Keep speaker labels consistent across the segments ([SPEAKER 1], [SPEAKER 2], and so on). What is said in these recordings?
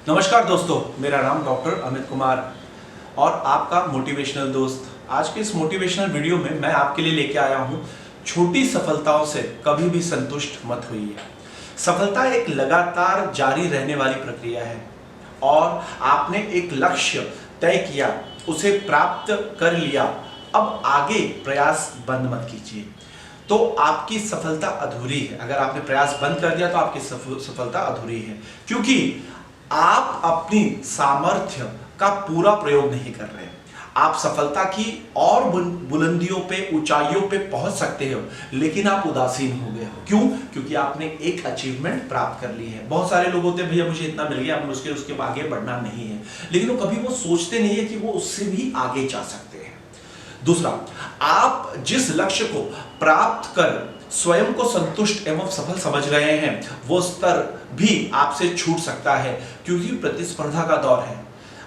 [SPEAKER 1] नमस्कार दोस्तों, मेरा नाम डॉक्टर अमित कुमार और आपका मोटिवेशनल दोस्त। आज के इस मोटिवेशनल वीडियो में मैं आपके लिए लेके आया हूं, छोटी सफलताओं से कभी भी संतुष्ट मत होइए। सफलता एक लगातार जारी रहने वाली प्रक्रिया है और आपने एक लक्ष्य तय किया, उसे प्राप्त कर लिया, अब आगे प्रयास बंद मत कीजिए तो आपकी सफलता अधूरी है। अगर आपने प्रयास बंद कर दिया तो आपकी सफलता अधूरी है, क्योंकि आप अपनी सामर्थ्य का पूरा प्रयोग नहीं कर रहे। आप सफलता की और बुलंदियों पे, ऊंचाइयों पे पहुंच सकते हो, लेकिन आप उदासीन हो गए हो। क्यों? क्योंकि आपने एक अचीवमेंट प्राप्त कर ली है। बहुत सारे लोग होते हैं, भैया मुझे इतना मिल गया, अब उसके आगे बढ़ना नहीं है, लेकिन वो कभी वो सोचते नहीं है कि वो उससे भी आगे जा सकते हैं। दूसरा, आप जिस लक्ष्य को प्राप्त कर स्वयं को संतुष्ट एवं सफल समझ रहे हैं, वो स्तर भी आपसे छूट सकता है, क्योंकि प्रतिस्पर्धा का दौर है।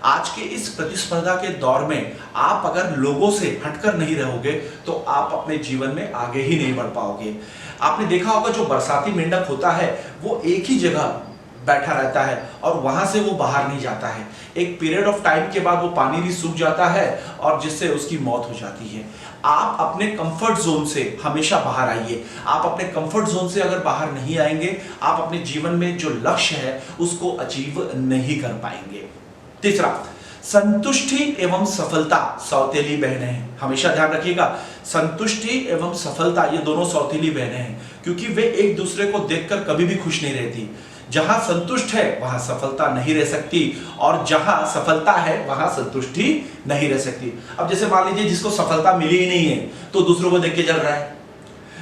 [SPEAKER 1] आज के इस प्रतिस्पर्धा के दौर में आप अगर लोगों से हटकर नहीं रहोगे तो आप अपने जीवन में आगे ही नहीं बढ़ पाओगे। आपने देखा होगा, जो बरसाती मेंढक होता है वो एक ही जगह बैठा रहता है और वहां से वो बाहर नहीं जाता है। एक पीरियड ऑफ टाइम के बाद वो पानी भी सूख जाता है और जिससे उसकी मौत हो जाती है। आप अपने कंफर्ट जोन से हमेशा बाहर आइए। आप अपने कंफर्ट जोन से अगर बाहर नहीं आएंगे, आप अपने जीवन में जो लक्ष्य है उसको अचीव नहीं कर पाएंगे। तीसरा, संतुष्टि एवं सफलता सौतेली बहनें हैं। हमेशा ध्यान रखिएगा, संतुष्टि एवं सफलता ये दोनों सौतेली बहनें हैं, क्योंकि वे एक दूसरे को देखकर कभी भी खुश नहीं रहती। जहां संतुष्ट है वहां सफलता नहीं रह सकती, और जहां सफलता है वहां संतुष्टि नहीं रह सकती। अब जैसे मान लीजिए, जिसको सफलता मिली ही नहीं है तो दूसरों को देख के जल रहा है।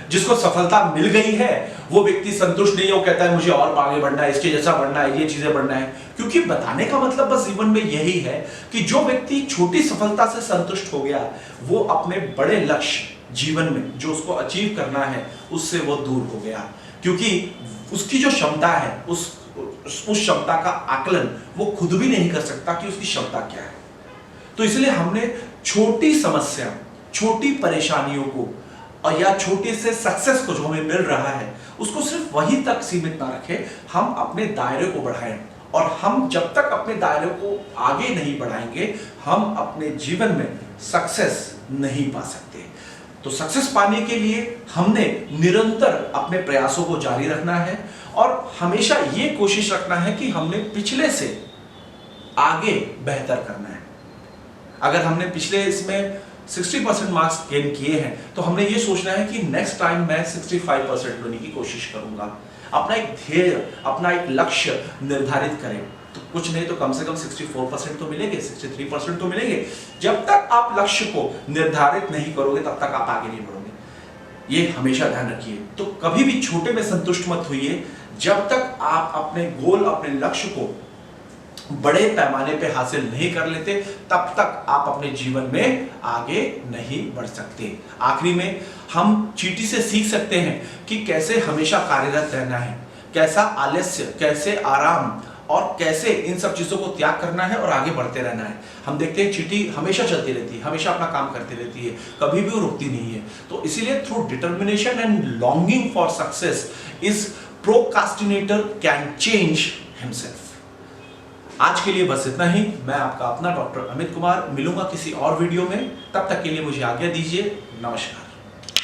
[SPEAKER 1] जिसको सफलता मिल गई है वो व्यक्ति संतुष्ट नहीं है, वो कहता है मुझे और आगे बढ़ना है, इसके जैसा बढ़ना है, ये चीजें बढ़ना है। क्योंकि बताने का मतलब बस जीवन में यही है कि जो व्यक्ति छोटी सफलता से संतुष्ट हो गया, वो अपने बड़े लक्ष्य जीवन में जो उसको अचीव करना है उससे वो दूर हो गया, क्योंकि उसकी जो क्षमता है उस क्षमता का आकलन वो खुद भी नहीं कर सकता कि उसकी क्षमता क्या है। तो इसलिए हमने छोटी समस्या, छोटी परेशानियों को और या छोटे से सक्सेस को जो हमें मिल रहा है उसको सिर्फ वहीं तक सीमित ना रखें, हम अपने दायरे को बढ़ाएं। और हम जब तक अपने दायरे को आगे नहीं बढ़ाएंगे, हम अपने जीवन में सक्सेस नहीं पा सकते। तो सक्सेस पाने के लिए हमने निरंतर अपने प्रयासों को जारी रखना है और हमेशा ये कोशिश रखना है कि हमने पिछले से आगे बेहतर करना है। अगर हमने पिछले इसमें 60% मार्क्स गेन किए हैं तो हमने ये सोचना है कि नेक्स्ट टाइम मैं 65% लेने की कोशिश करूंगा। अपना एक ध्येय, अपना एक लक्ष्य निर्धारित करें, तो कुछ नहीं तो कम से कम 64% तो मिलेंगे, 63% तो मिलेंगे। जब तक आप लक्ष्य को निर्धारित नहीं करोगे तब तक आप आगे नहीं बढ़ोगे। ये हमेशा ध्यान रखिए। तो कभी भी छोटे में संतुष्ट मत होइए। जब तक आप अपने गोल, अपने लक्ष्य को बड़े पैमाने पे हासिल नहीं कर लेते, तब तक आप अपने जीवन में आगे नहीं बढ़ सकते। आखिरी में हम चींटी से सीख सकते हैं कि कैसे हमेशा कार्यरत रहना है, कैसा आलस्य, कैसे आराम और कैसे इन सब चीजों को त्याग करना है और आगे बढ़ते रहना है। हम देखते हैं चींटी हमेशा चलती रहती है, हमेशा अपना काम करती रहती है, कभी भी वो रुकती नहीं है। तो इसीलिए through determination and longing for success is procrastinator can change himself. आज के लिए बस इतना ही। मैं आपका अपना डॉक्टर अमित कुमार मिलूंगा किसी और वीडियो में। तब तक के लिए मुझे आज्ञा दीजिए। नमस्कार।